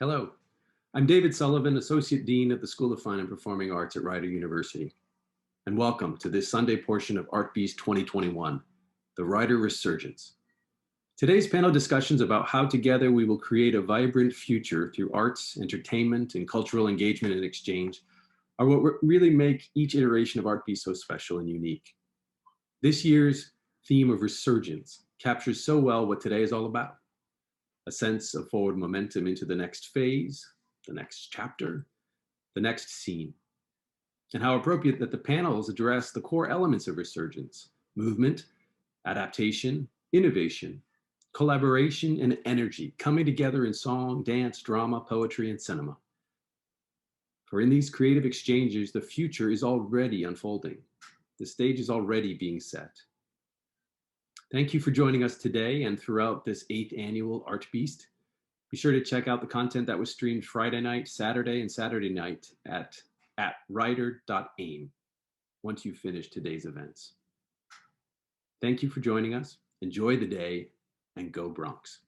Hello, I'm David Sullivan, Associate Dean of the School of Fine and Performing Arts at Rider University, and welcome to this Sunday portion of ArtBeast 2021, the Rider Resurgence. Today's panel discussions about how together we will create a vibrant future through arts, entertainment, and cultural engagement and exchange are what really make each iteration of ArtBeast so special and unique. This year's theme of resurgence captures so well what today is all about. A sense of forward momentum into the next phase, the next chapter, the next scene. And how appropriate that the panels address the core elements of resurgence: movement, adaptation, innovation, collaboration, and energy coming together in song, dance, drama, poetry, and cinema. For in these creative exchanges, the future is already unfolding. The stage is already being set. Thank you for joining us today and throughout this 8th annual ArtBeast. Be sure to check out the content that was streamed Friday night, Saturday, and Saturday night at rider.aim once you finish today's events. Thank you for joining us. Enjoy the day and go Bronx.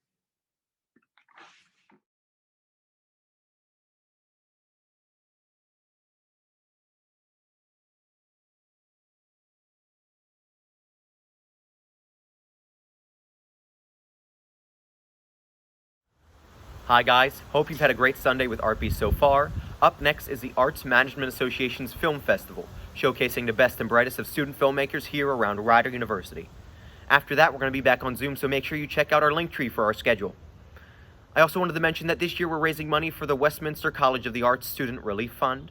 Hi guys, hope you've had a great Sunday with ArtBeast so far. Up next is the Arts Management Association's Film Festival, showcasing the best and brightest of student filmmakers here around Rider University. After that, we're going to be back on Zoom, so make sure you check out our link tree for our schedule. I also wanted to mention that this year we're raising money for the Westminster College of the Arts Student Relief Fund,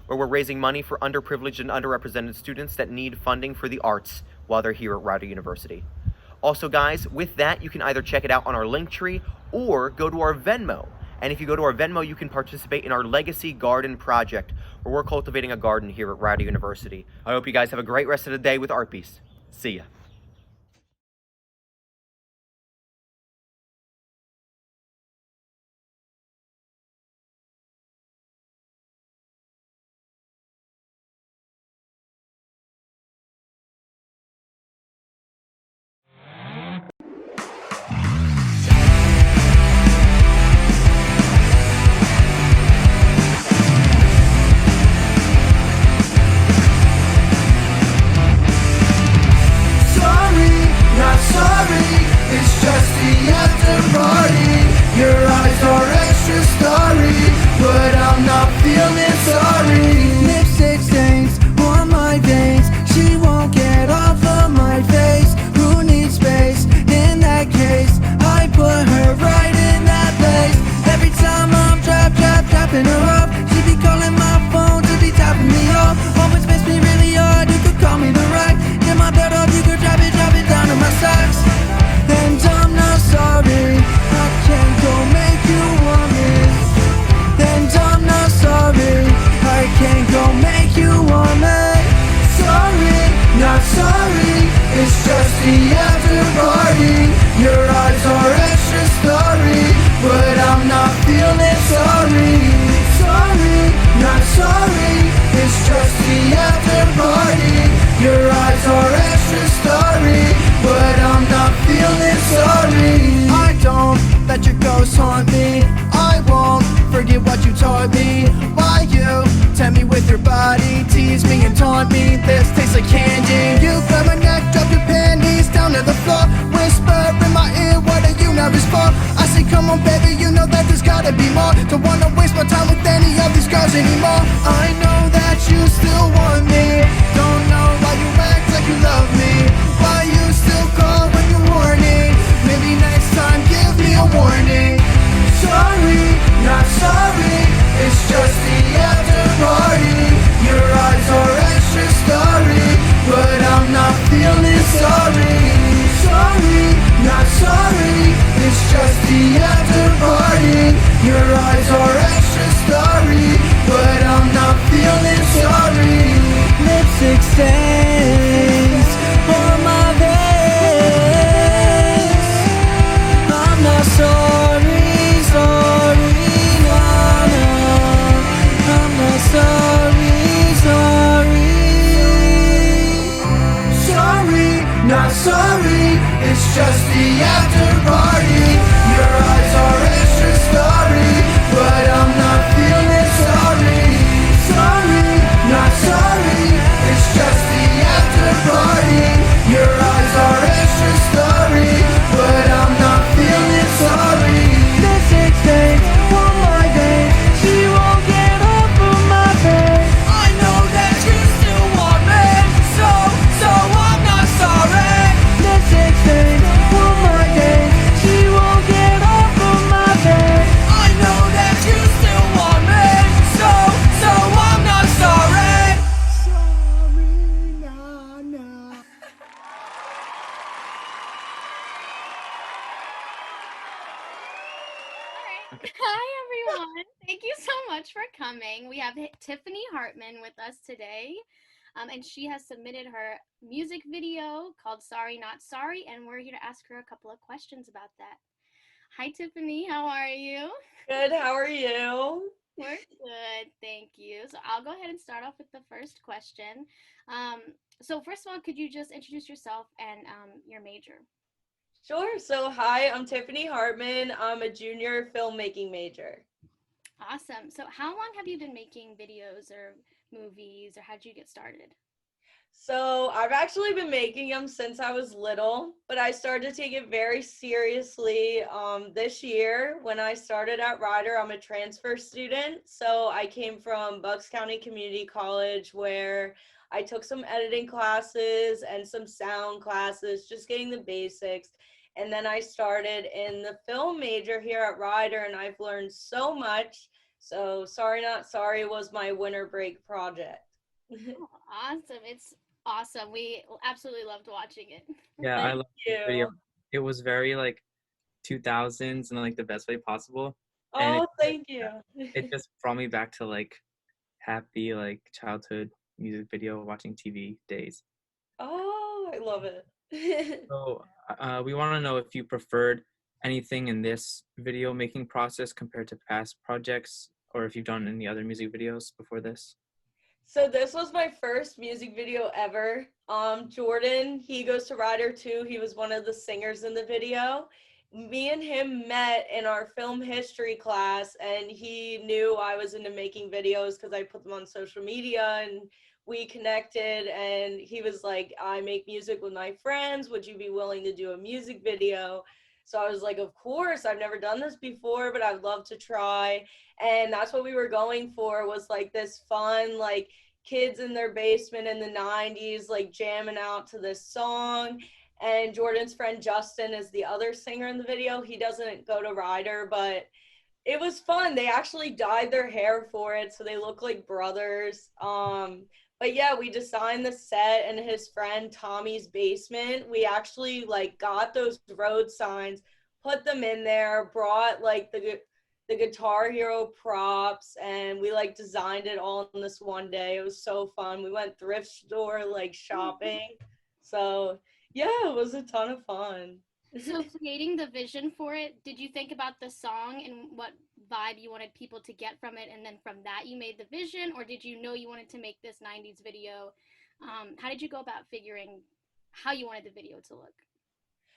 where we're raising money for underprivileged and underrepresented students that need funding for the arts while they're here at Rider University. Also guys, with that, you can either check it out on our link tree or go to our Venmo. And if you go to our Venmo, you can participate in our Legacy Garden Project, where we're cultivating a garden here at Rider University. I hope you guys have a great rest of the day with ArtBeast. See ya. Haunt me, I won't forget what you taught me. Why you tempt me with your body, tease me and taunt me, this tastes like candy. You grab my neck, drop your panties down to the floor, whisper in my ear, what are you nervous for? I say come on baby, you know that there's gotta be more. Don't wanna waste my time with any of these girls anymore. I know that you still want me, don't know why you act like you love me, why you still call when you're horny. Maybe next time give me a warning. Sorry, not sorry, it's just the after party. Your eyes are extra starry, but I'm not feeling sorry. Sorry, not sorry, it's just the after party. Your eyes are extra starry, but I'm not feeling sorry. Lipstick stains on my face, I'm not sorry. Hi, everyone. Thank you so much for coming. We have Tiffany Hartman with us today, and she has submitted her music video called Sorry Not Sorry, and we're here to ask her a couple of questions about that. Hi, Tiffany. How are you? Good, how are you? We're good. Thank you. So I'll go ahead and start off with the first question. Um, so, first of all, could you just introduce yourself and your major? Sure. So, hi, I'm Tiffany Hartman. I'm a junior filmmaking major. Awesome. So, how long have you been making videos or movies, or how did you get started? So, I've actually been making them since I was little, but I started to take it very seriously this year when I started at Rider. I'm a transfer student. So, I came from Bucks County Community College where I took some editing classes and some sound classes, just getting the basics. And then I started in the film major here at Rider, and I've learned so much. So, Sorry Not Sorry was my winter break project. Oh, awesome. It's awesome. We absolutely loved watching it. Yeah, I Thank love the video. you. It was very like 2000s in like the best way possible. And Oh, thank you. it just brought me back to like happy like childhood music video watching TV days. Oh, I love it. So we want to know if you preferred anything in this video making process compared to past projects, or if you've done any other music videos before this. So this was my first music video ever. Jordan, he goes to Rider too. He was one of the singers in the video. Me and him met in our film history class, and he knew I was into making videos because I put them on social media, and we connected, and he was like, I make music with my friends. Would you be willing to do a music video? So I was like, of course, I've never done this before, but I'd love to try. And that's what we were going for, was like this fun, like kids in their basement in the 90s, like jamming out to this song. And Jordan's friend Justin is the other singer in the video. He doesn't go to Rider, but it was fun. They actually dyed their hair for it, so they look like brothers. But yeah, we designed the set in his friend Tommy's basement. We actually like got those road signs, put them in there, brought like the Guitar Hero props, and we like designed it all in this one day. It was so fun. We went thrift store like shopping. So yeah, it was a ton of fun. So, creating the vision for it, did you think about the song and what vibe you wanted people to get from it, and then from that you made the vision, or did you know you wanted to make this 90s video? How did you go about figuring how you wanted the video to look?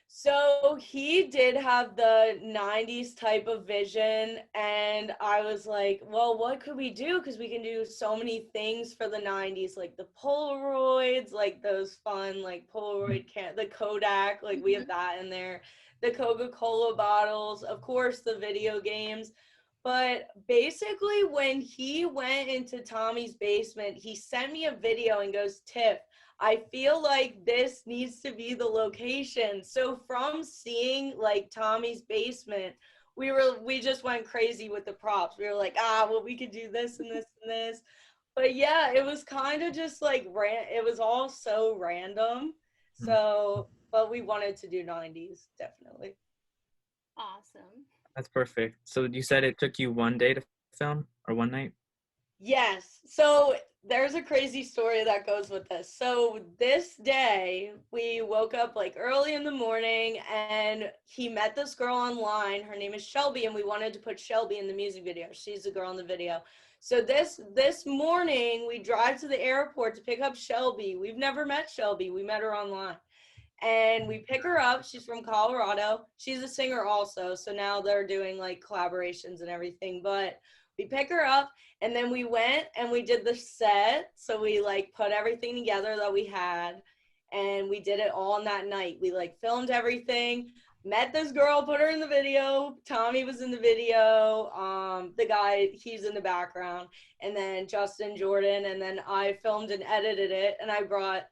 So he did have the 90s type of vision, and I was like, well, what could we do? Because we can do so many things for the 90s, like the Polaroids, like those fun, like Polaroid, the Kodak, like we have that in there, the Coca-Cola bottles, of course, the video games. But basically, when he went into Tommy's basement, he sent me a video and goes, Tiff, I feel like this needs to be the location. So from seeing like Tommy's basement, we just went crazy with the props. We were like, well, we could do this and this and this. But yeah, it was kind of just like it was all so random. So, but we wanted to do 90s, definitely. Awesome. That's perfect. So you said it took you one day to film, or one night? Yes. So there's a crazy story that goes with this. So this day we woke up like early in the morning, and he met this girl online. Her name is Shelby, and we wanted to put Shelby in the music video. She's the girl in the video. So this morning we drive to the airport to pick up Shelby. We've never met Shelby. We met her online. And we pick her up. She's from Colorado. She's a singer also. So now they're doing like collaborations and everything. But we pick her up, and then we went and we did the set. So we like put everything together that we had, and we did it all in that night. We like filmed everything, met this girl, put her in the video. Tommy was in the video. The guy, he's in the background, and then Justin, Jordan, and then I filmed and edited it. And I brought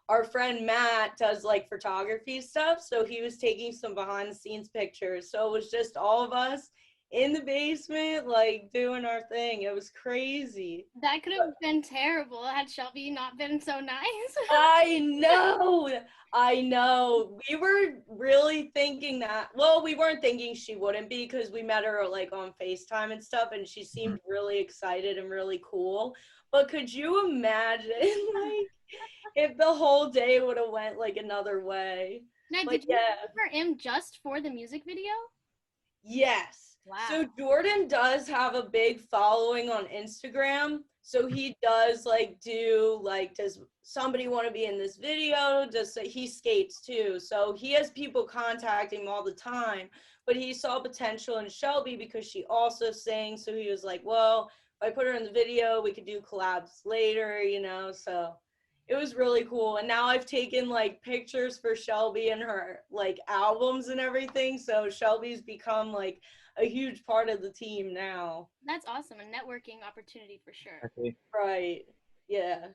our friend Matt, does like photography stuff, so he was taking some behind the scenes pictures. So it was just all of us in the basement, like doing our thing. It was crazy. That could have been terrible had Shelby not been so nice. I know. I know. We were really thinking that. Well, we weren't thinking she wouldn't be because we met her like on FaceTime and stuff, and she seemed really excited and really cool. But could you imagine like if the whole day would have went like another way? Now, Like, did you yeah. look for him just for the music video? Yes. Wow. So Jordan does have a big following on Instagram. So he does like do like, does somebody want to be in this video? Does he skates too? So he has people contacting him all the time. But he saw potential in Shelby because she also sings. So he was like, well, if I put her in the video, we could do collabs later, you know. So it was really cool. And now I've taken like pictures for Shelby and her like albums and everything. So Shelby's become like a huge part of the team now. That's awesome. A networking opportunity for sure. Okay. Right. Yeah.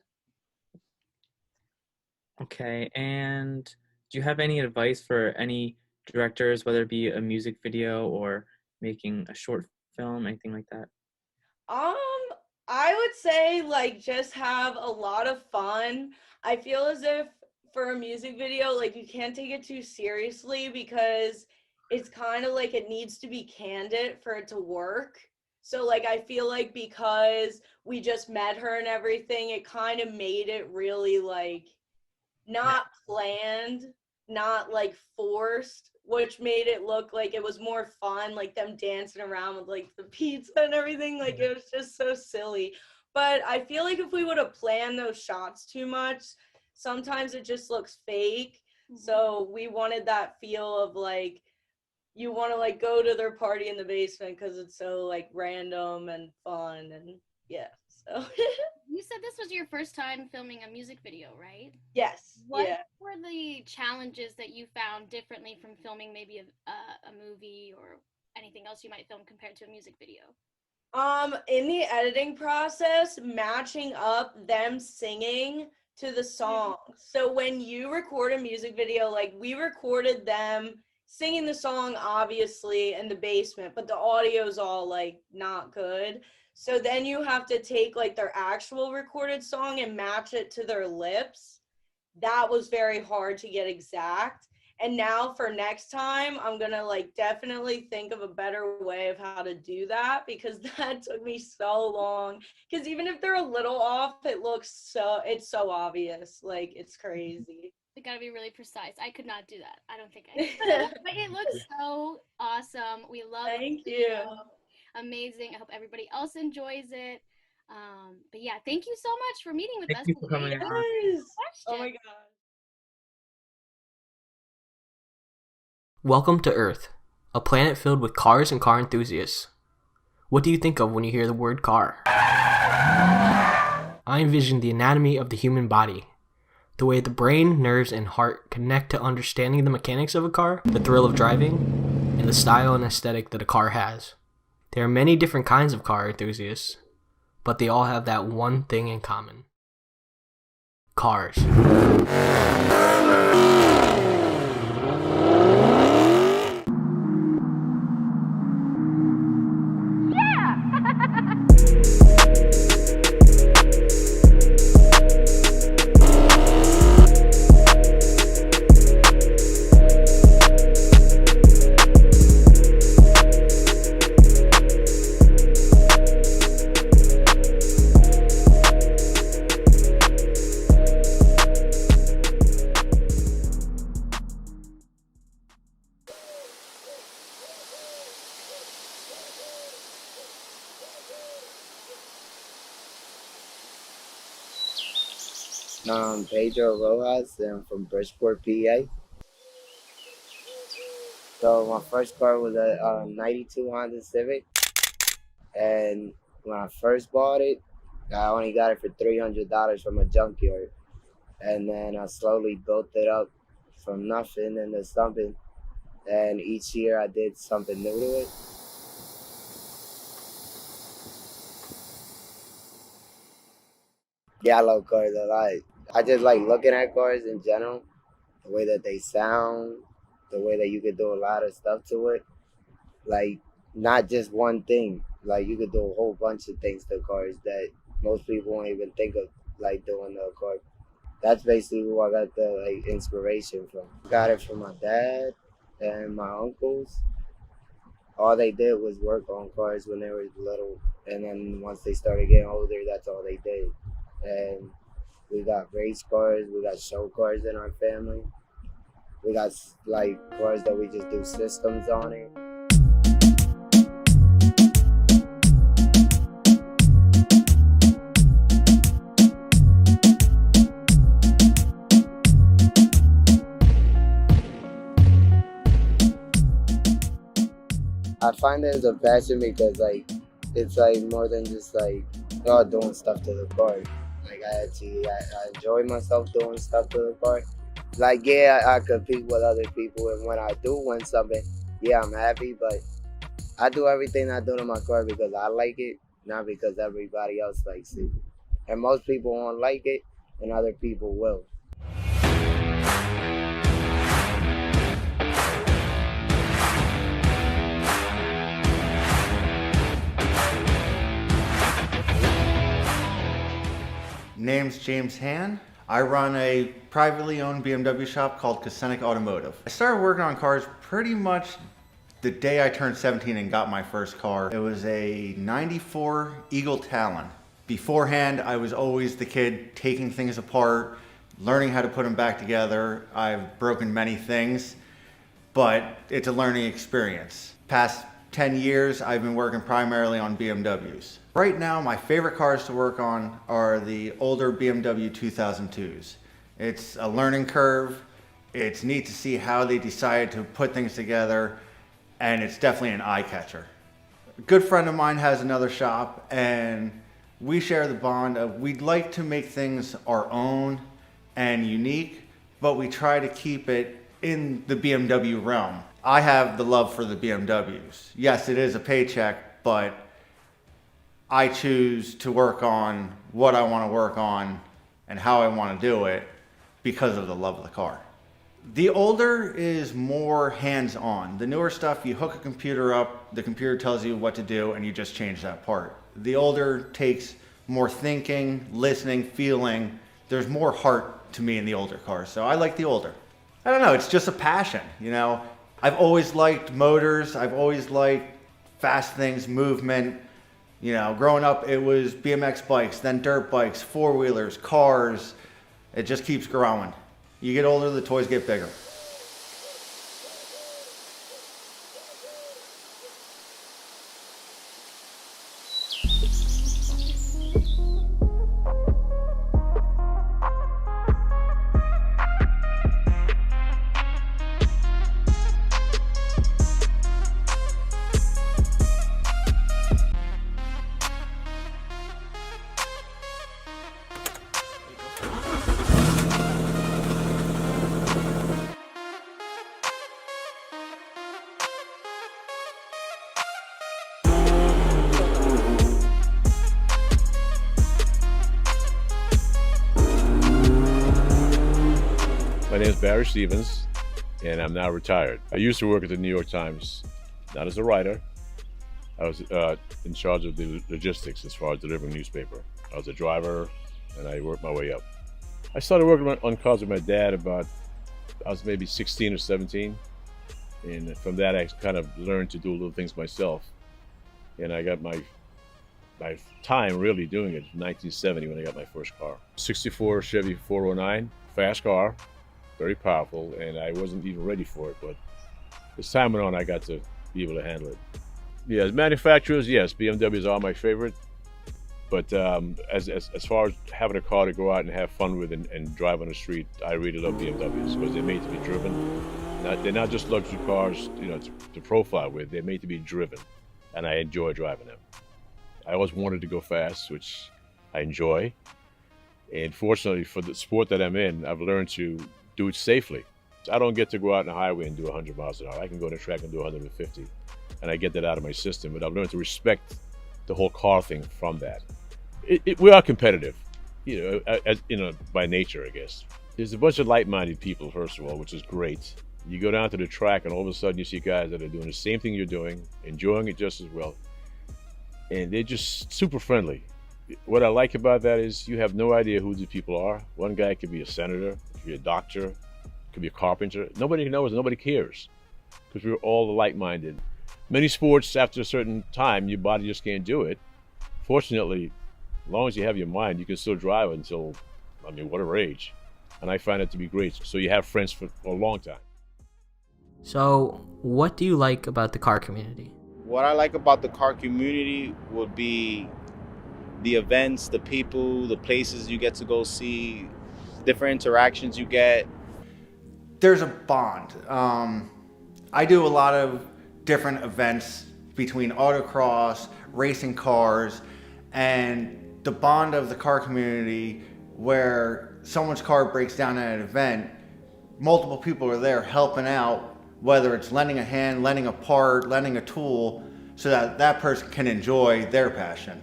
Okay, and do you have any advice for any directors, whether it be a music video or making a short film, anything like that? I would say like just have a lot of fun. I feel as if for a music video, like you can't take it too seriously because it's kind of like it needs to be candid for it to work. So like I feel like because we just met her and everything, it kind of made it really like not planned, not like forced, which made it look like it was more fun, like them dancing around with like the pizza and everything. Like it was just so silly. But I feel like if we would have planned those shots too much, sometimes it just looks fake. So we wanted that feel of like you want to like go to their party in the basement because it's so like random and fun and yeah. So You said this was your first time filming a music video, right? yes, What yeah. were the challenges that you found differently from filming maybe a movie or anything else you might film compared to a music video? In the editing process, matching up them singing to the song. So when you record a music video, like we recorded them singing the song obviously in the basement, but the audio's all like not good. So then you have to take like their actual recorded song and match it to their lips. That was very hard to get exact. And now for next time, I'm gonna like definitely think of a better way of how to do that because that took me so long. Because even if they're a little off, it's so obvious. Like it's crazy. It gotta be really precise. I could not do that. I don't think I could. But it looks so awesome. We love it. Thank you. Amazing. I hope everybody else enjoys it. But yeah, thank you so much for meeting with Thank us you for today. coming on. Yes. Oh my Question. god. Welcome to Earth, a planet filled with cars and car enthusiasts. What do you think of when you hear the word car? I envision the anatomy of the human body, the way the brain, nerves, and heart connect to understanding the mechanics of a car, the thrill of driving, and the style and aesthetic that a car has. There are many different kinds of car enthusiasts, but they all have that one thing in common. Cars. Pedro Rojas, and I'm from Bridgeport, PA. So my first car was a 92 Honda Civic, and when I first bought it, I only got it for $300 from a junkyard, and then I slowly built it up from nothing into something, and each year I did something new to it. Yeah, I love cars a lot. I just like looking at cars in general, the way that they sound, the way that you could do a lot of stuff to it. Like not just one thing. Like you could do a whole bunch of things to cars that most people won't even think of, like doing to a car. That's basically who I got the like inspiration from. Got it from my dad and my uncles. All they did was work on cars when they were little, and then once they started getting older, that's all they did. And we got race cars, we got show cars in our family. We got like cars that we just do systems on it. I find it as a passion because like it's like more than just like doing stuff to the car. Like I enjoy myself doing stuff to the car. Like yeah, I compete with other people, and when I do win something, yeah, I'm happy. But I do everything I do to my car because I like it, not because everybody else likes it. And most people won't like it, and other people will. Name's James Han. I run a privately owned BMW shop called Cosenic Automotive. I started working on cars pretty much the day I turned 17 and got my first car. It was a 94 Eagle Talon. Beforehand, I was always the kid taking things apart, learning how to put them back together. I've broken many things, but it's a learning experience. Past 10 years, I've been working primarily on BMWs. Right now, my favorite cars to work on are the older BMW 2002s. It's a learning curve. It's neat to see how they decide to put things together, and it's definitely an eye catcher. A good friend of mine has another shop, and we share the bond of we'd like to make things our own and unique, but we try to keep it in the BMW realm. I have the love for the BMWs. Yes, it is a paycheck, but I choose to work on what I want to work on and how I want to do it because of the love of the car. The older is more hands-on. The newer stuff, you hook a computer up, the computer tells you what to do, and you just change that part. The older takes more thinking, listening, feeling. There's more heart to me in the older cars, so I like the older. I don't know, it's just a passion, you know. I've always liked motors, I've always liked fast things, movement. You know, growing up, it was BMX bikes, then dirt bikes, four-wheelers, cars. It just keeps growing. You get older, the toys get bigger. My name is Barry Stevens, and I'm now retired. I used to work at the New York Times, not as a writer. I was in charge of the logistics as far as delivering newspaper. I was a driver, and I worked my way up. I started working on cars with my dad I was maybe 16 or 17. And from that, I kind of learned to do little things myself. And I got my time really doing it in 1970 when I got my first car. 64 Chevy 409, fast car. Very powerful, and I wasn't even ready for it, but as time went on, I got to be able to handle it. Yeah, as manufacturers, yes, BMWs are my favorite, but as far as having a car to go out and have fun with and drive on the street, I really love BMWs because they're made to be driven. They're not just luxury cars, you know, to profile with. They're made to be driven, and I enjoy driving them. I always wanted to go fast, which I enjoy, and fortunately for the sport that I'm in, I've learned to do it safely. I don't get to go out on the highway and do 100 miles an hour. I can go on the track and do 150, and I get that out of my system. But I've learned to respect the whole car thing from that. We are competitive, you know, by nature, I guess. There's a bunch of like-minded people, first of all, which is great. You go down to the track and all of a sudden you see guys that are doing the same thing you're doing, enjoying it just as well. And they're just super friendly. What I like about that is you have no idea who these people are. One guy could be a senator, could be a doctor, could be a carpenter. Nobody knows, nobody cares, because we're all like-minded. Many sports, after a certain time, your body just can't do it. Fortunately, as long as you have your mind, you can still drive until, I mean, whatever age. And I find it to be great. So you have friends for a long time. So, what do you like about the car community? What I like about the car community would be the events, the people, the places you get to go see, different interactions you get. There's a bond. I do a lot of different events between autocross, racing cars, and the bond of the car community where someone's car breaks down at an event, multiple people are there helping out, whether it's lending a hand, lending a part, lending a tool, so that that person can enjoy their passion.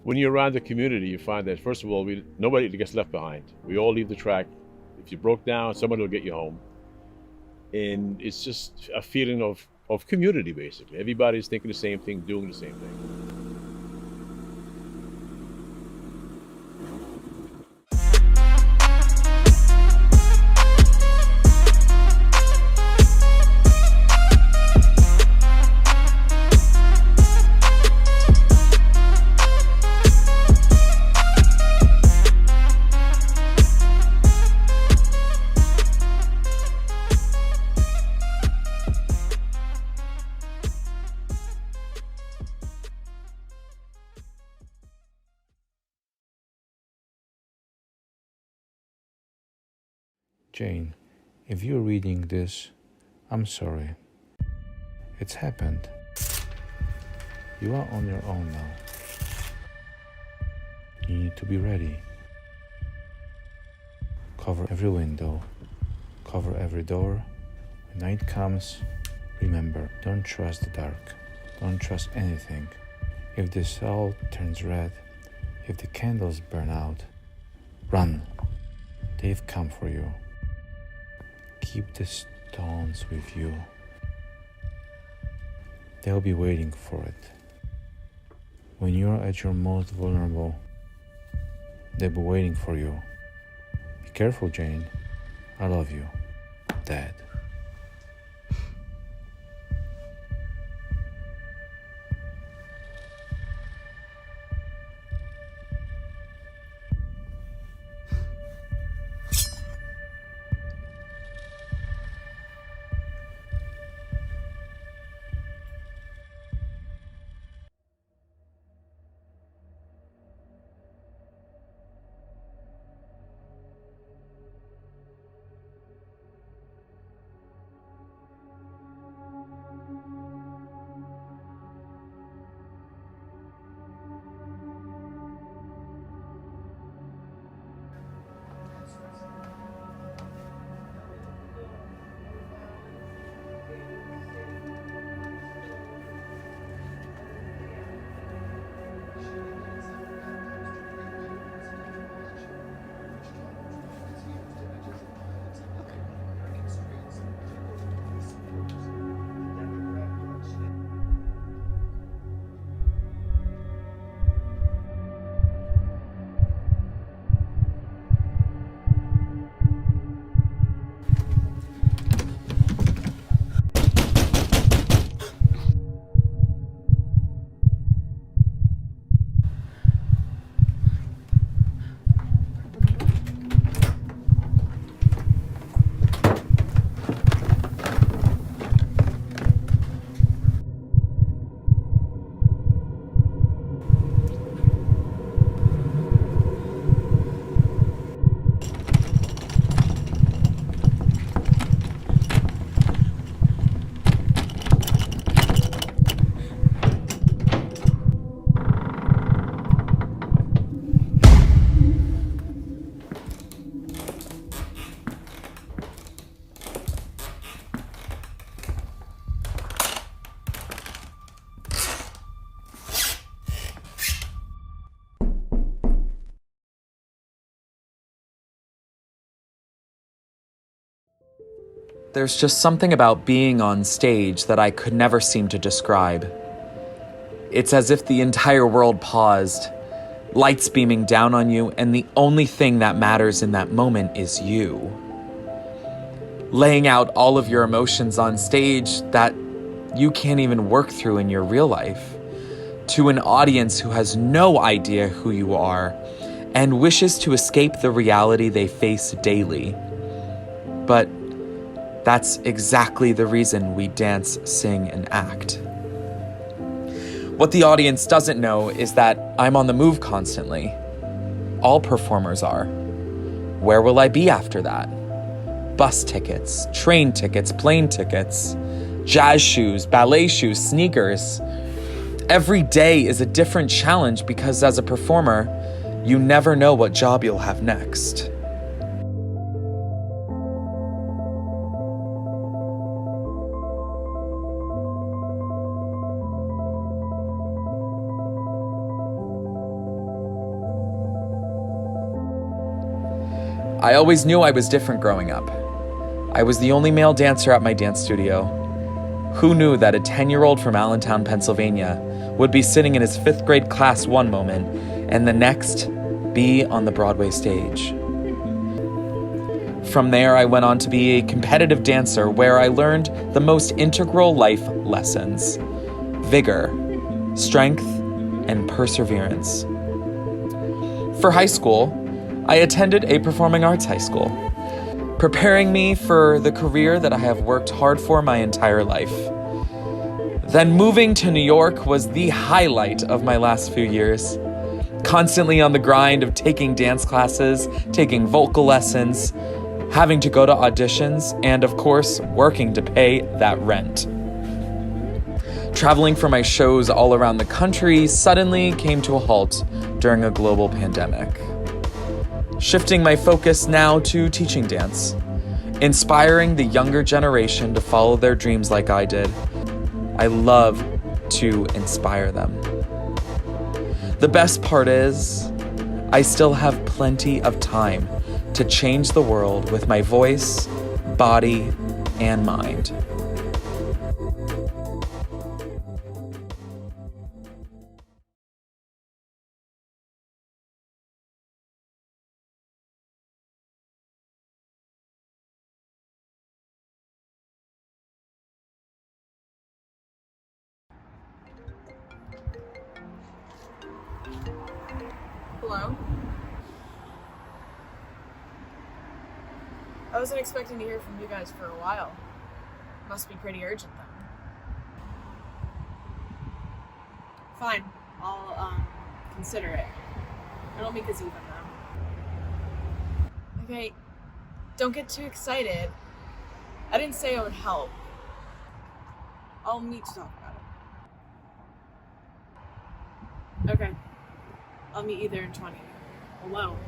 When you're around the community, you find that, first of all, nobody gets left behind. We all leave the track. If you broke down, somebody will get you home. And it's just a feeling of community, basically. Everybody's thinking the same thing, doing the same thing. Jane, if you're reading this, I'm sorry. It's happened. You are on your own now. You need to be ready. Cover every window. Cover every door. When night comes, remember, don't trust the dark. Don't trust anything. If the cell turns red, if the candles burn out, run. They've come for you. Keep the stones with you. They'll be waiting for it. When you're at your most vulnerable, they'll be waiting for you. Be careful, Jane. I love you. Dad. There's just something about being on stage that I could never seem to describe. It's as if the entire world paused, lights beaming down on you, and the only thing that matters in that moment is you. Laying out all of your emotions on stage that you can't even work through in your real life, to an audience who has no idea who you are and wishes to escape the reality they face daily. But that's exactly the reason we dance, sing, and act. What the audience doesn't know is that I'm on the move constantly. All performers are. Where will I be after that? Bus tickets, train tickets, plane tickets, jazz shoes, ballet shoes, sneakers. Every day is a different challenge because as a performer, you never know what job you'll have next. I always knew I was different growing up. I was the only male dancer at my dance studio. Who knew that a 10-year-old from Allentown, Pennsylvania would be sitting in his 5th grade class one moment and the next be on the Broadway stage? From there, I went on to be a competitive dancer where I learned the most integral life lessons: vigor, strength, and perseverance. For high school, I attended a performing arts high school, preparing me for the career that I have worked hard for my entire life. Then moving to New York was the highlight of my last few years. Constantly on the grind of taking dance classes, taking vocal lessons, having to go to auditions, and of course, working to pay that rent. Traveling for my shows all around the country suddenly came to a halt during a global pandemic. Shifting my focus now to teaching dance, inspiring the younger generation to follow their dreams like I did. I love to inspire them. The best part is, I still have plenty of time to change the world with my voice, body, and mind. Hello? I wasn't expecting to hear from you guys for a while. Must be pretty urgent then. Fine, I'll consider it. It'll make us even though. Okay, don't get too excited. I didn't say I would help. I'll meet to talk about it. Okay. I'll meet you there in 20. Alone.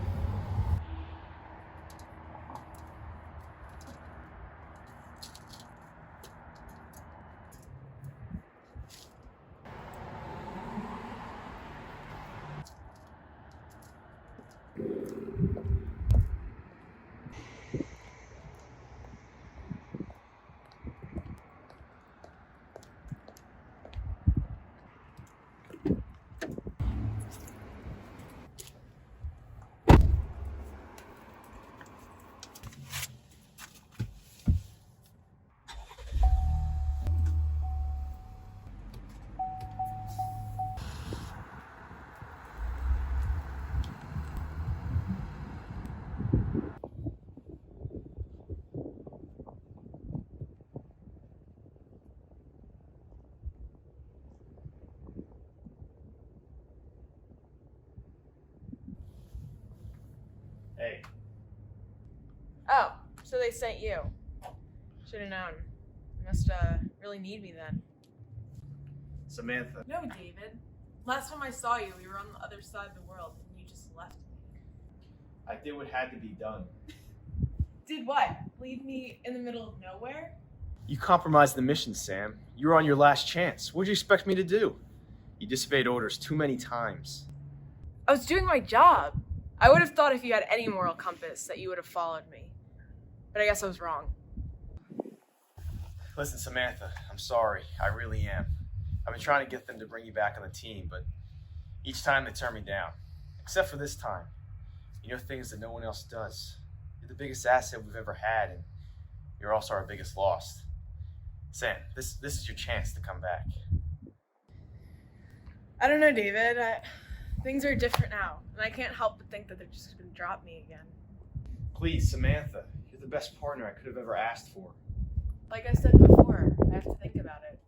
Hey. Oh, so they sent you. Should have known. You must really need me then. Samantha. No, David. Last time I saw you, we were on the other side of the world, and you just left me. I did what had to be done. Did what? Leave me in the middle of nowhere? You compromised the mission, Sam. You were on your last chance. What'd you expect me to do? You disobeyed orders too many times. I was doing my job. I would have thought if you had any moral compass that you would have followed me. But I guess I was wrong. Listen, Samantha, I'm sorry. I really am. I've been trying to get them to bring you back on the team, but each time they turn me down. Except for this time. You know things that no one else does. You're the biggest asset we've ever had, and you're also our biggest loss. Sam, this is your chance to come back. I don't know, David. Things are different now, and I can't help but think that they're just going to drop me again. Please, Samantha, you're the best partner I could have ever asked for. Like I said before, I have to think about it.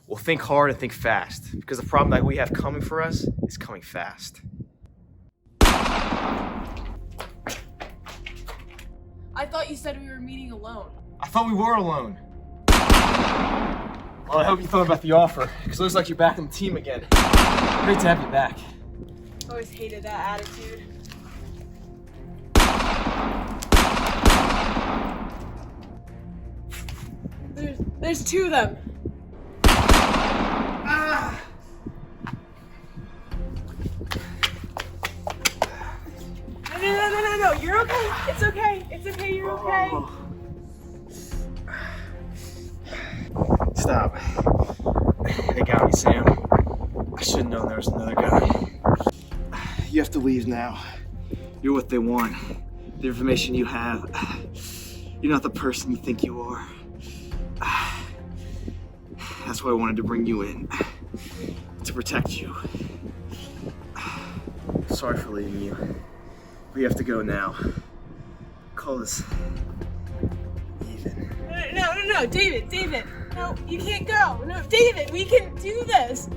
Well, think hard and think fast, because the problem that we have coming for us is coming fast. I thought you said we were meeting alone. I thought we were alone. Well, I hope you thought about the offer, because it looks like you're back on the team again. Great to have you back. Always hated that attitude. There's two of them. Ah! No, you're okay. It's okay. It's okay, you're okay. Stop. They got me, Sam. I should have known there was another guy. You have to leave now. You're what they want. The information you have. You're not the person you think you are. That's why I wanted to bring you in. To protect you. Sorry for leaving you. We have to go now. Call us even. No, David. No, you can't go. No, David, we can do this.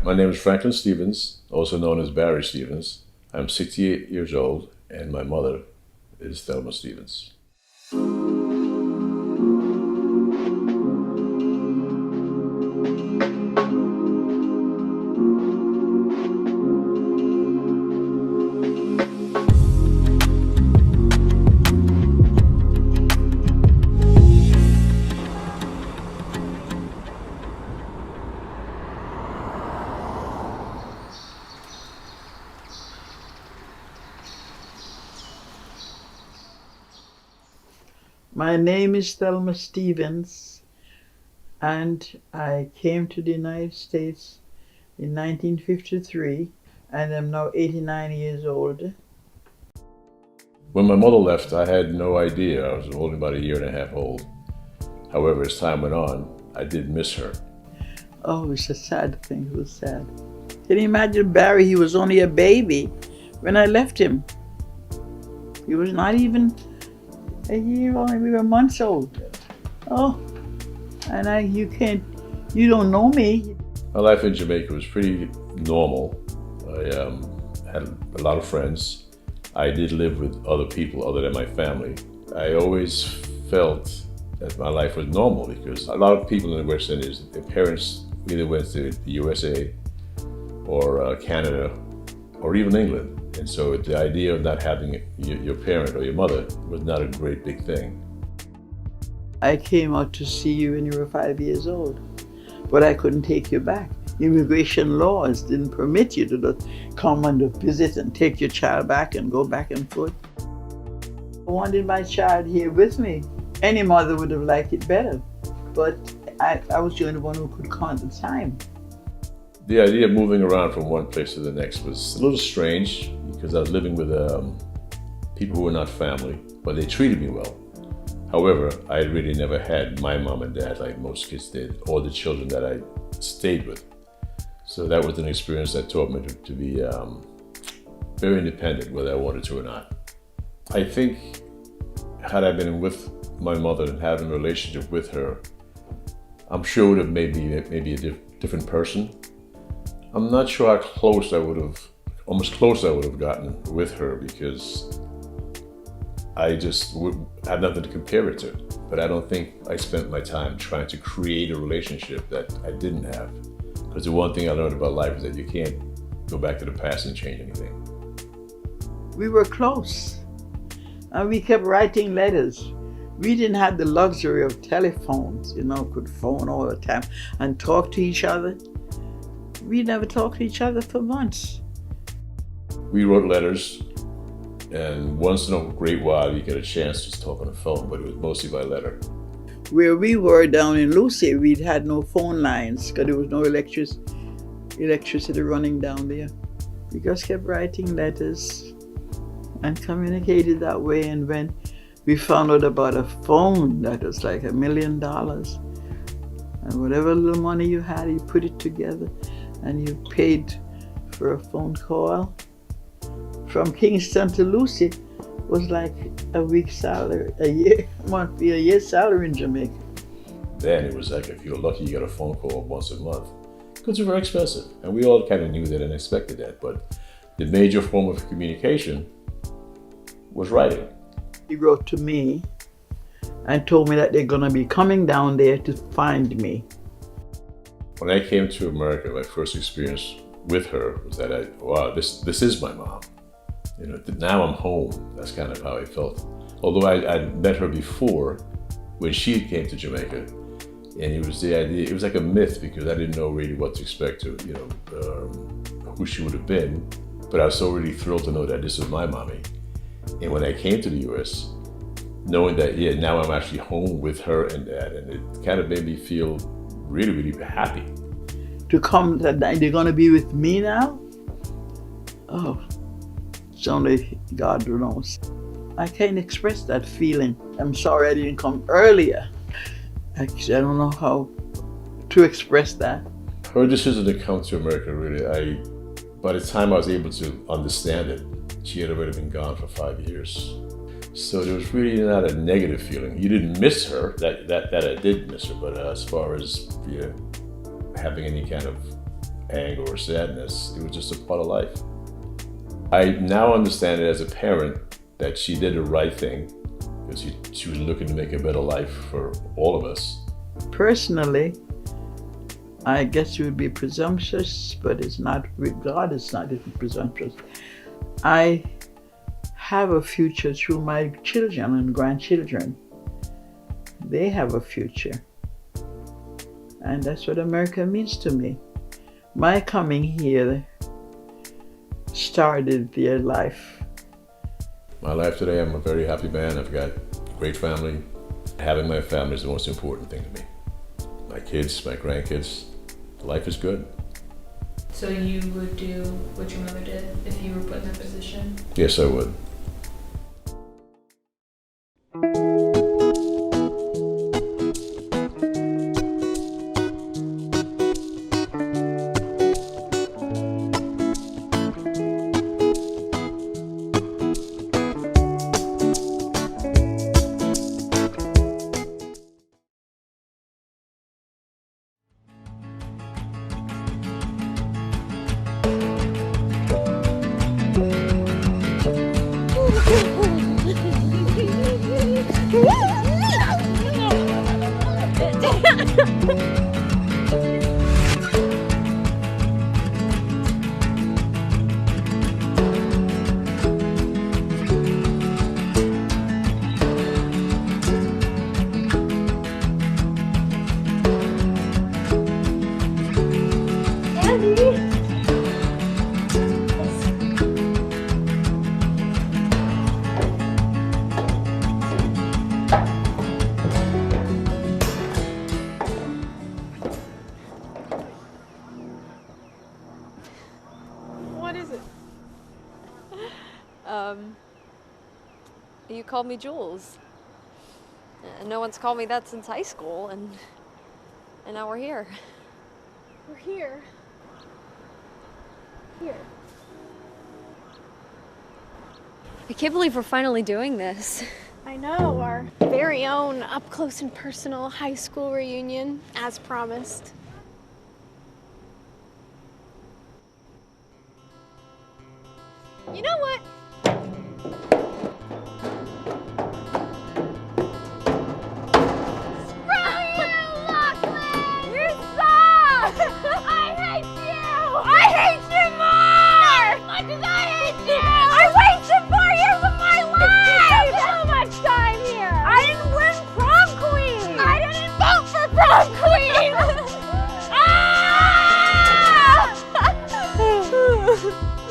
My name is Franklin Stevens, also known as Barry Stevens. I'm 68 years old, and my mother is Thelma Stevens. My name is Thelma Stevens, and I came to the United States in 1953, and I'm now 89 years old. When my mother left, I had no idea. I was only about 1.5 years old. However, as time went on, I did miss her. Oh, it's a sad thing. It was sad. Can you imagine Barry? He was only a baby when I left him. He was not even a year old. We were months old. Oh, and you don't know me. My life in Jamaica was pretty normal. I had a lot of friends. I did live with other people other than my family. I always felt that my life was normal because a lot of people in the West Indies, their parents either went to the USA or Canada or even England. And so the idea of not having your parent or your mother was not a great big thing. I came out to see you when you were 5 years old, but I couldn't take you back. Immigration laws didn't permit you to come and visit and take your child back and go back and forth. I wanted my child here with me. Any mother would have liked it better, but I was the only one who could count the time. The idea of moving around from one place to the next was a little strange because I was living with people who were not family, but they treated me well. However, I really never had my mom and dad like most kids did, or the children that I stayed with. So that was an experience that taught me to be very independent, whether I wanted to or not. I think had I been with my mother and having a relationship with her, I'm sure it would have made me maybe a different person. I'm not sure how close I would have, almost close I would have gotten with her, because I just had nothing to compare it to. But I don't think I spent my time trying to create a relationship that I didn't have. Because the one thing I learned about life is that you can't go back to the past and change anything. We were close, and we kept writing letters. We didn't have the luxury of telephones, could phone all the time and talk to each other. We never talked to each other for months. We wrote letters, and once in a great while you get a chance to talk on the phone, but it was mostly by letter. Where we were down in Lucy, we had no phone lines because there was no electricity running down there. We just kept writing letters and communicated that way, and when we found out about a phone that was like $1 million, and whatever little money you had, you put it together and you paid for a phone call. From Kingston to Lucy was like a week's salary, a year's salary in Jamaica. Then it was like, if you were lucky, you got a phone call once a month, because they were expensive, and we all kind of knew that and expected that. But the major form of communication was writing. He wrote to me and told me that they're gonna be coming down there to find me. When I came to America, my first experience with her was that wow, this is my mom. Now I'm home. That's kind of how I felt. Although I'd met her before when she came to Jamaica, and it was the idea, it was like a myth, because I didn't know really what to expect to, who she would have been. But I was so really thrilled to know that this was my mommy. And when I came to the US, knowing that, now I'm actually home with her and dad, and it kind of made me feel really, really happy. To come that they're gonna be with me now? Oh, it's only God knows. I can't express that feeling. I'm sorry I didn't come earlier. I don't know how to express that. Her decision to come to America, really, by the time I was able to understand it, she had already been gone for 5 years. So there was really not a negative feeling. You didn't miss her, that I did miss her, but as far as having any kind of anger or sadness, it was just a part of life. I now understand it as a parent that she did the right thing, because she was looking to make a better life for all of us. Personally, I guess it would be presumptuous, but it's not with God, it's not presumptuous. I have a future through my children and grandchildren. They have a future. And that's what America means to me. My coming here started their life. My life today, I'm a very happy man. I've got a great family. Having my family is the most important thing to me. My kids, my grandkids, life is good. So you would do what your mother did if you were put in that position? Yes, I would. You called me Jules. No one's called me that since high school, and now we're here. We're here. Here. I can't believe we're finally doing this. I know, our very own up close and personal high school reunion, as promised. You know what?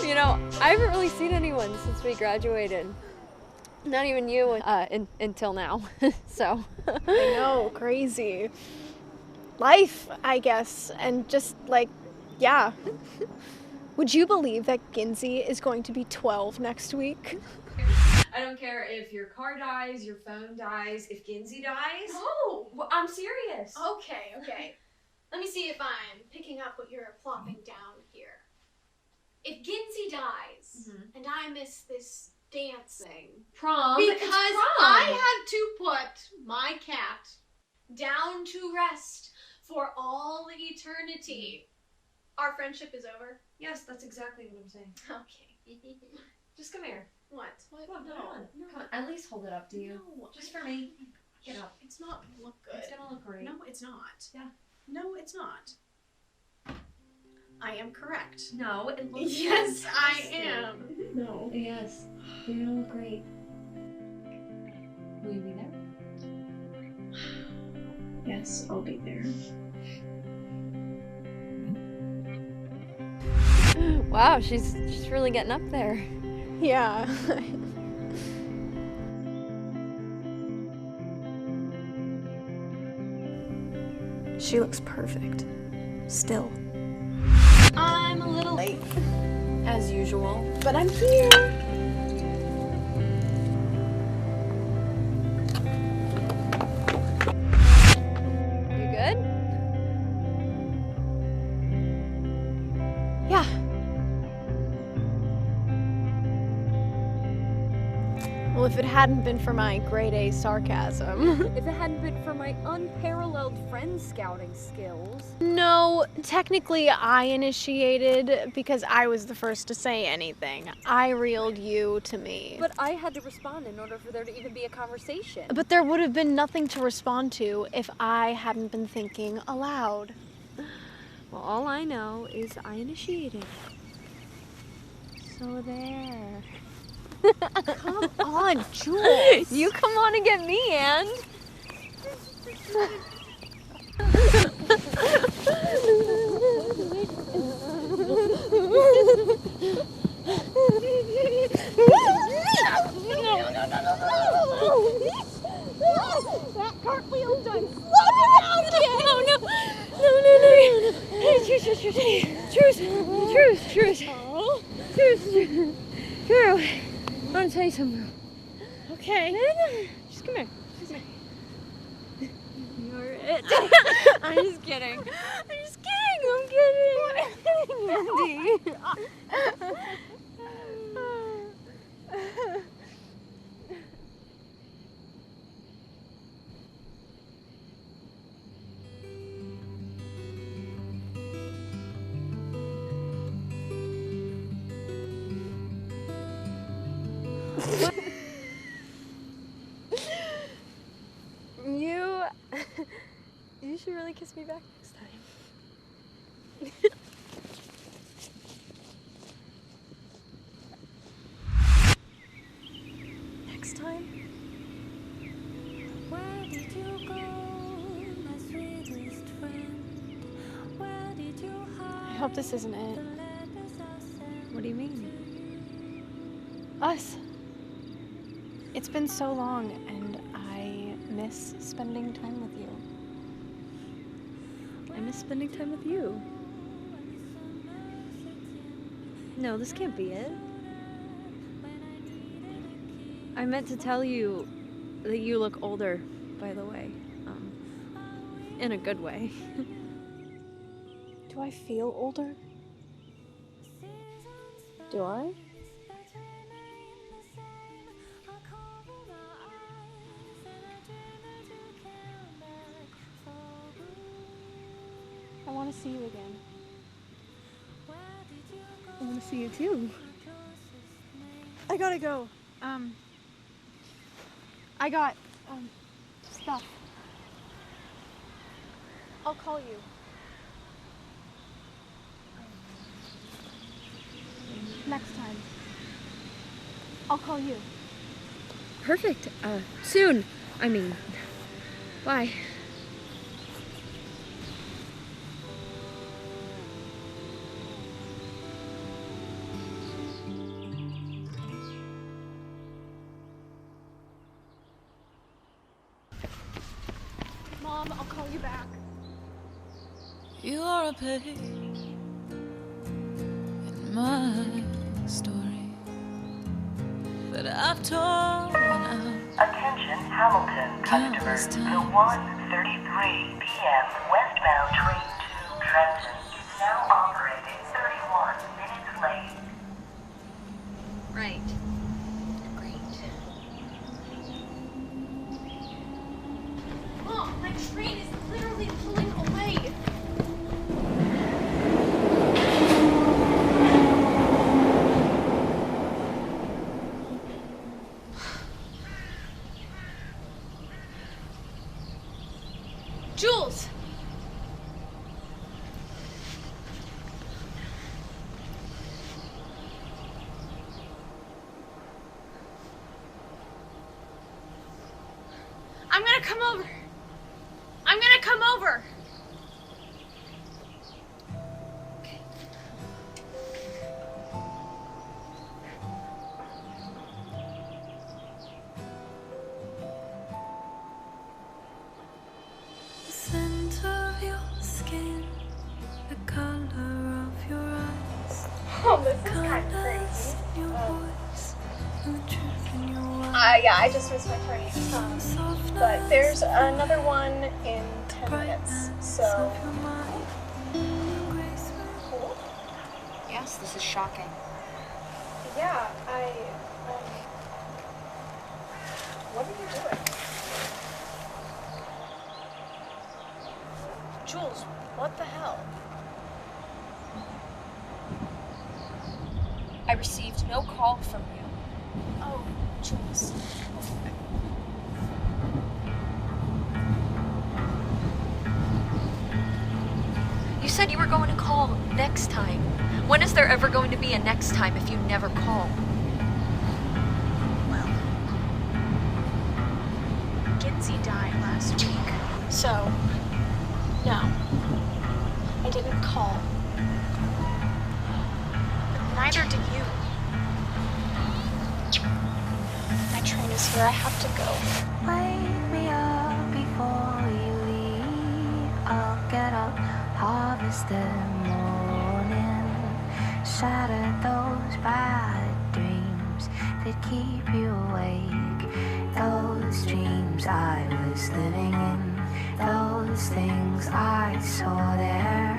You know, I haven't really seen anyone since we graduated. Not even you until now, so. I know, crazy. Life, I guess, and just like, yeah. Would you believe that Ginzy is going to be 12 next week? I don't care if your car dies, your phone dies, if Ginzy dies. Oh! Well, I'm serious. Okay. Let me see if I'm picking up what you're plopping down here. If Ginzy dies, and I miss this dancing, Prom. because It's prom. I had to put my cat down to rest for all eternity, our friendship is over? Yes, that's exactly what I'm saying. Okay. Just come here. What? Come on, put it on. No. Come on, at least hold it up to you. No. Just for me. Get up. It's not look good. It's gonna look great. No, it's not. Yeah. No, it's not. I am correct. No, it looks Yes, I fantastic. am. No. Yes, you're gonna look great. Will you be there? Yes, I'll be there. Wow, she's really getting up there. Yeah. She looks perfect. Still. I'm a little late, As usual. but I'm here. You good? Yeah. Well, if it hadn't been for my grade A sarcasm. If it hadn't been for my unparalleled friend scouting skills. No, technically I initiated because I was the first to say anything. I reeled you to me. But I had to respond in order for there to even be a conversation. But there would have been nothing to respond to if I hadn't been thinking aloud. Well, all I know is I initiated. So there. Come on, Jules. You come on and get me, Anne. That cartwheel done. Slow down again. No. Truce. Drew, I want to tell you something. Okay. Just come here. You're it. I'm just kidding. I'm kidding. Andy. You should really kiss me back next time. Next time? Where did you go, my sweetest friend? Where did you hide? I hope this isn't it. What do you mean? Us. It's been so long, and I miss spending time with you. I miss spending time with you. No, this can't be it. I meant to tell you that you look older, by the way. In a good way. Do I feel older? Do I? I want to see you again. I want to see you too. I gotta go. I got, stuff. I'll call you. Next time. I'll call you. Perfect. Soon. I mean, bye. Mom, I'll call you back. You are a page in my story that I've torn out. Attention Hamilton customers. The 1:33 p.m. westbound train to Trenton is now operating 31 minutes late. Right. Great. Mom, my train is literally pulling away. Jules! I'm gonna come over. I'm gonna come over. The scent of your skin, the color of your eyes. Oh, this is kind of crazy. Your voice and the truth in your eyes. Yeah, I just missed my train. But there's another one in 10 minutes, so. Cool. Yes, this is shocking. Yeah, what are you doing? Jules, what the hell? I received no call from you. Oh, Jules. You said you were going to call next time. When is there ever going to be a next time if you never call? Well, Ginsey died last week, so no, I didn't call. But neither did you. My train is here. I have to go. Wake me up before you leave. I'll get up, harvest the morning, shatter those bad dreams that keep you awake. Those dreams I was living in, those things I saw there.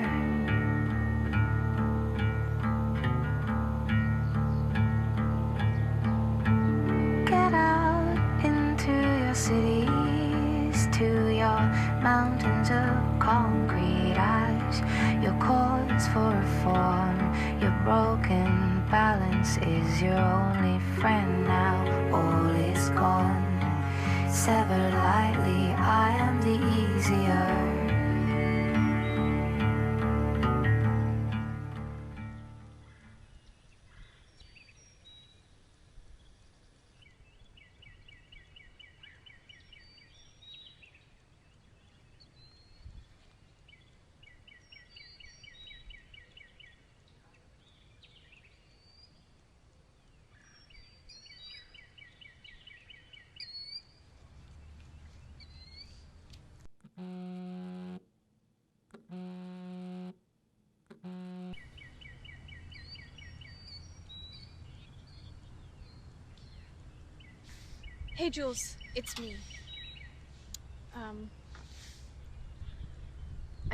Get out into your cities, to your mountains of concrete ash. Your cause for reform, your broken balance is your only friend now. All is gone, severed lightly, I am the easier. Hey, Jules, it's me. I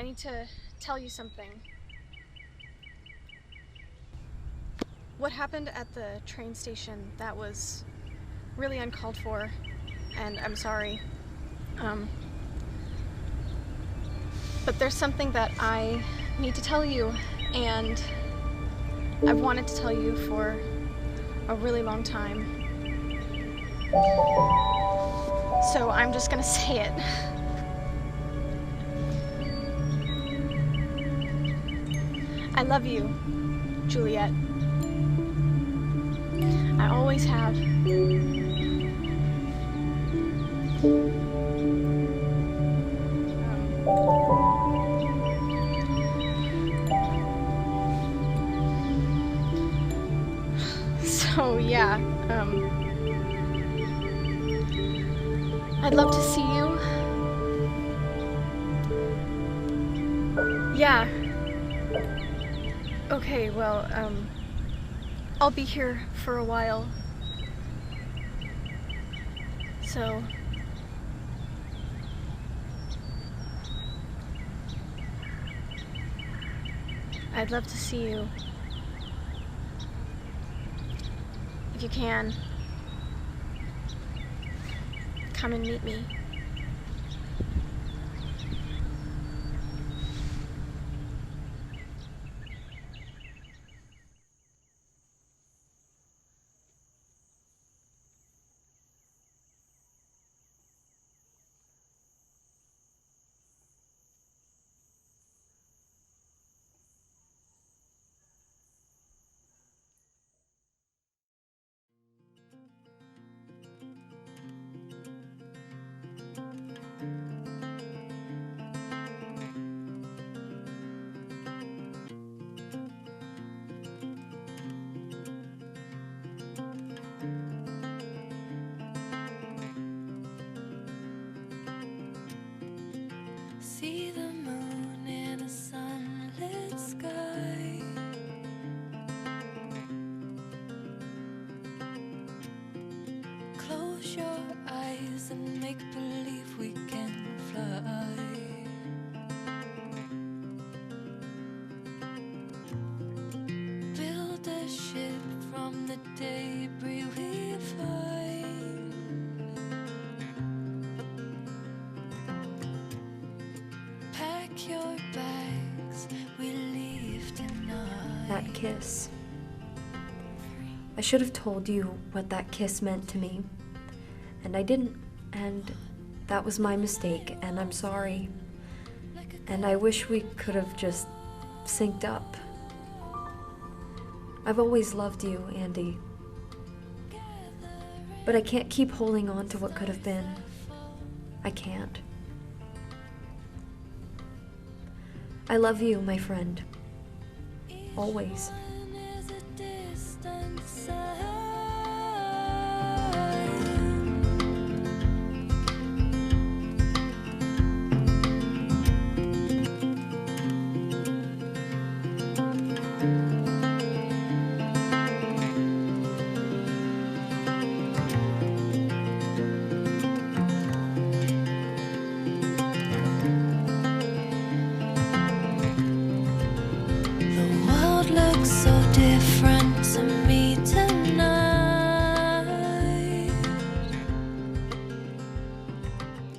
need to tell you something. What happened at the train station, that was really uncalled for, and I'm sorry. But there's something that I need to tell you, and I've wanted to tell you for a really long time. So I'm just gonna say it. I love you, Juliet. I always have. So yeah, I'd love to see you. Yeah. Okay, well, I'll be here for a while. So I'd love to see you. If you can, come and meet me. See the moon in a sunlit sky. Close your eyes and make believe we can fly. Build a ship from the debris we find. Pack your bags, we leave tonight. That kiss. I should have told you what that kiss meant to me, and I didn't, and that was my mistake, and I'm sorry. And I wish we could have just synced up. I've always loved you, Andy. But I can't keep holding on to what could have been. I can't. I love you, my friend. Always. The world looks so different to me tonight.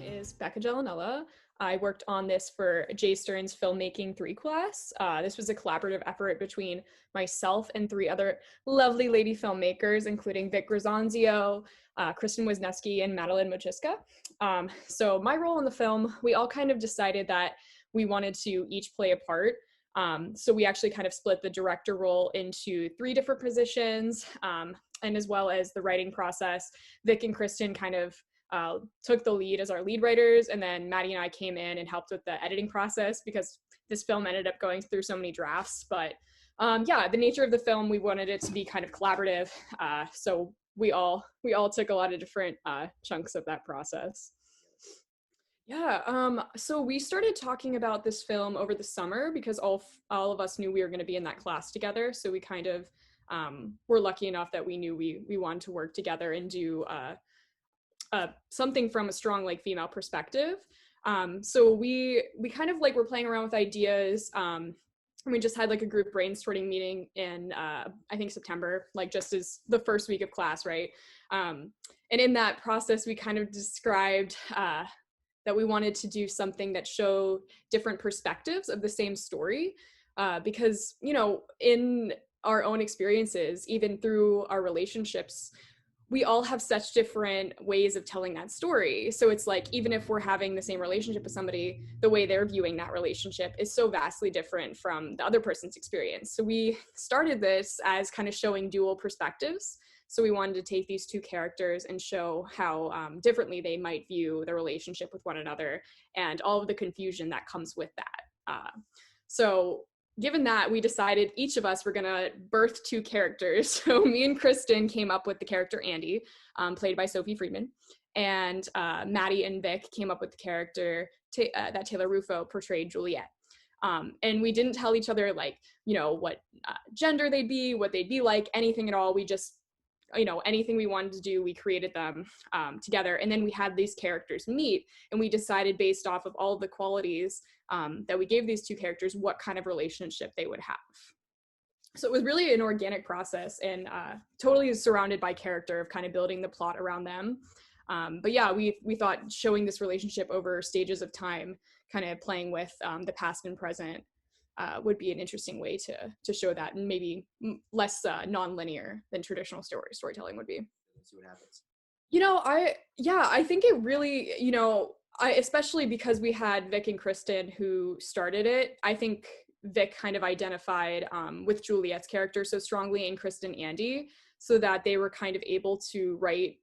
Is Becca Gellanella. I worked on this for Jay Stern's filmmaking 3 class. This was a collaborative effort between myself and 3 other lovely lady filmmakers, including Vic Grazanzio, Kristen Wisniewski, and Madeline Mochiska. So my role in the film, we all kind of decided that we wanted to each play a part. So we actually kind of split the director role into 3 different positions, and as well as the writing process. Vic and Kristen kind of took the lead as our lead writers, and then Maddie and I came in and helped with the editing process because this film ended up going through so many drafts. But yeah, the nature of the film, we wanted it to be kind of collaborative, so we all took a lot of different chunks of that process. Yeah, so we started talking about this film over the summer because all of us knew we were going to be in that class together. So we kind of were lucky enough that we knew we wanted to work together and do something from a strong like female perspective. So we kind of like were playing around with ideas. We just had like a group brainstorming meeting in I think September, like just as the first week of class, right? And in that process, we kind of described that we wanted to do something that showed different perspectives of the same story, because, you know, in our own experiences, even through our relationships, we all have such different ways of telling that story. So it's like, even if we're having the same relationship with somebody, the way they're viewing that relationship is so vastly different from the other person's experience. So we started this as kind of showing dual perspectives. So we wanted to take these two characters and show how differently they might view the relationship with one another and all of the confusion that comes with that. So given that, we decided each of us were gonna birth two characters. So me and Kristen came up with the character Andy, played by Sophie Friedman, and Maddie and Vic came up with the character that Taylor Rufo portrayed, Juliet. And we didn't tell each other like, you know, what gender they'd be, what they'd be like, anything at all. We just, you know, anything we wanted to do, we created them together. And then we had these characters meet, and we decided based off of all of the qualities that we gave these two characters, what kind of relationship they would have. So it was really an organic process, and totally surrounded by character, of kind of building the plot around them. But yeah, we thought showing this relationship over stages of time, kind of playing with the past and present, would be an interesting way to show that, and maybe less non-linear than traditional storytelling would be. See what happens. You know, I think it really, you know, especially because we had Vic and Kristen who started it, I think Vic kind of identified with Juliet's character so strongly, and Kristen Andy, so that they were kind of able to write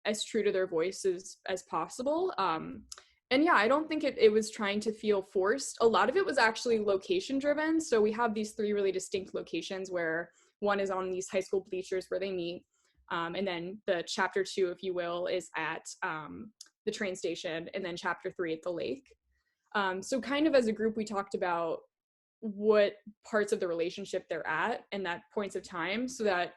as true to their voices as possible. And yeah, I don't think it was trying to feel forced. A lot of it was actually location driven. So we have these three really distinct locations, where one is on these high school bleachers where they meet. And then the chapter 2, if you will, is at the train station, and then chapter 3 at the lake. So kind of as a group, we talked about what parts of the relationship they're at and that points of time, so that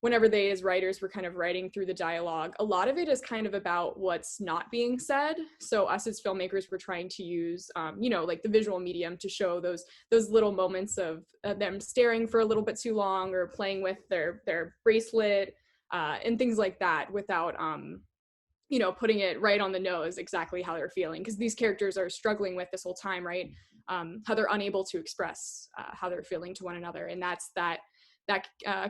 whenever they as writers were kind of writing through the dialogue, a lot of it is kind of about what's not being said. So us as filmmakers were trying to use, you know, like the visual medium to show those little moments of them staring for a little bit too long, or playing with their bracelet, and things like that, without, you know, putting it right on the nose exactly how they're feeling. Because these characters are struggling with this whole time, right? How they're unable to express how they're feeling to one another. And that's that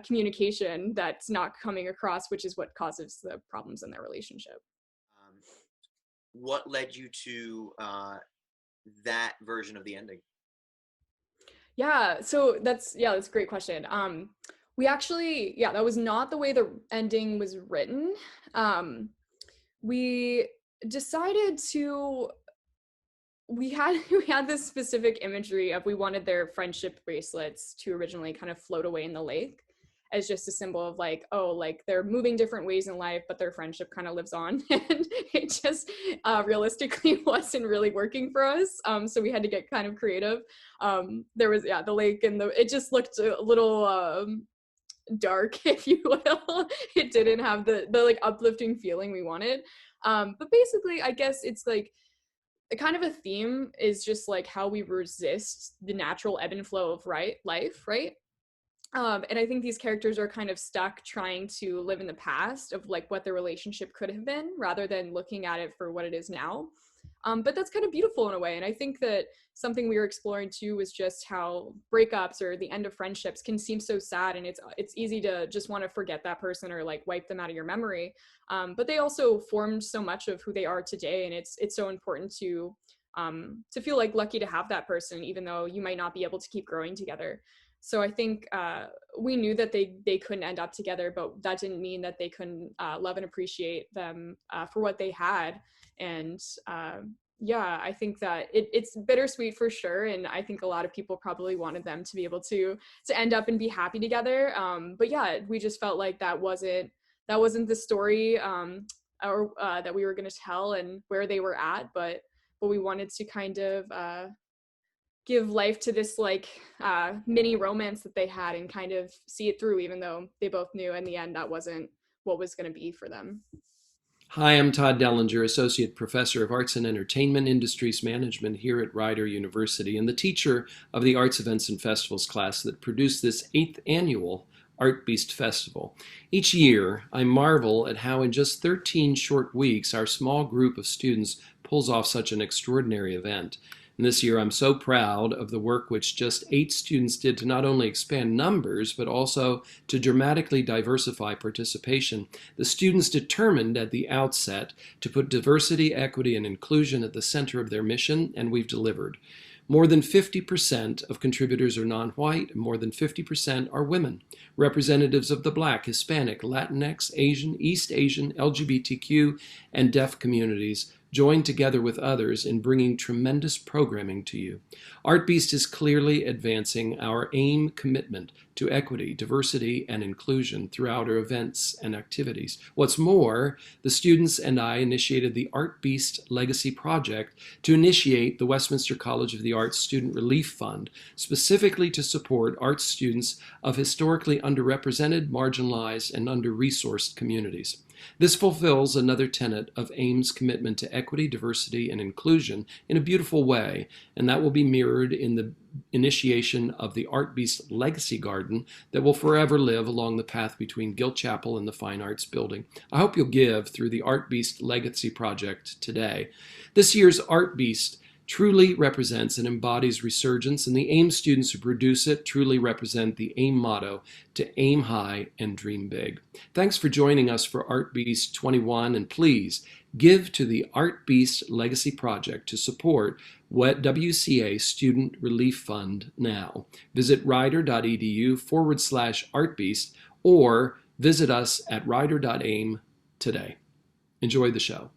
communication that's not coming across, which is what causes the problems in their relationship. What led you to that version of the ending? Yeah, so that's a great question. We actually, that was not the way the ending was written. We decided to, we had this specific imagery of, we wanted their friendship bracelets to originally kind of float away in the lake, as just a symbol of like, oh, like they're moving different ways in life, but their friendship kind of lives on. And it just realistically wasn't really working for us. So we had to get kind of creative. There was, the lake, and it just looked a little dark, if you will. It didn't have the like uplifting feeling we wanted. But basically, I guess it's like, kind of a theme is just like how we resist the natural ebb and flow of life, right? And I think these characters are kind of stuck trying to live in the past of like what their relationship could have been, rather than looking at it for what it is now. But that's kind of beautiful in a way. And I think that something we were exploring too was just how breakups or the end of friendships can seem so sad, and it's easy to just want to forget that person or like wipe them out of your memory. But they also formed so much of who they are today, and it's so important to feel like lucky to have that person, even though you might not be able to keep growing together. So I think we knew that they couldn't end up together, but that didn't mean that they couldn't love and appreciate them for what they had. And I think that it's bittersweet for sure. And I think a lot of people probably wanted them to be able to end up and be happy together. But yeah, we just felt like that wasn't the story or that we were going to tell, and where they were at. But we wanted to kind of give life to this like mini romance that they had, and kind of see it through, even though they both knew in the end that wasn't what was going to be for them. Hi, I'm Todd Dellinger, Associate Professor of Arts and Entertainment Industries Management here at Rider University, and the teacher of the Arts Events and Festivals class that produced this 8th annual ArtBeast Festival. Each year, I marvel at how in just 13 short weeks, our small group of students pulls off such an extraordinary event. And this year, I'm so proud of the work which just 8 students did to not only expand numbers, but also to dramatically diversify participation. The students determined at the outset to put diversity, equity, and inclusion at the center of their mission, and we've delivered. More than 50% of contributors are non-white, and more than 50% are women. Representatives of the Black, Hispanic, Latinx, Asian, East Asian, LGBTQ, and deaf communities join together with others in bringing tremendous programming to you. ArtBeast is clearly advancing our AIM commitment to equity, diversity, and inclusion throughout our events and activities. What's more, the students and I initiated the ArtBeast Legacy Project to initiate the Westminster College of the Arts Student Relief Fund, specifically to support arts students of historically underrepresented, marginalized, and under-resourced communities. This fulfills another tenet of AIM's commitment to equity, diversity, and inclusion in a beautiful way, and that will be mirrored in the initiation of the ArtBeast Legacy Garden that will forever live along the path between Guild Chapel and the Fine Arts Building. I hope you'll give through the ArtBeast Legacy Project today. This year's ArtBeast truly represents and embodies resurgence, and the AIM students who produce it truly represent the AIM motto, to aim high and dream big. Thanks for joining us for ArtBeast 21, and please give to the ArtBeast Legacy Project to support WCA Student Relief Fund now. Visit rider.edu/ArtBeast or visit us at rider.aim today. Enjoy the show.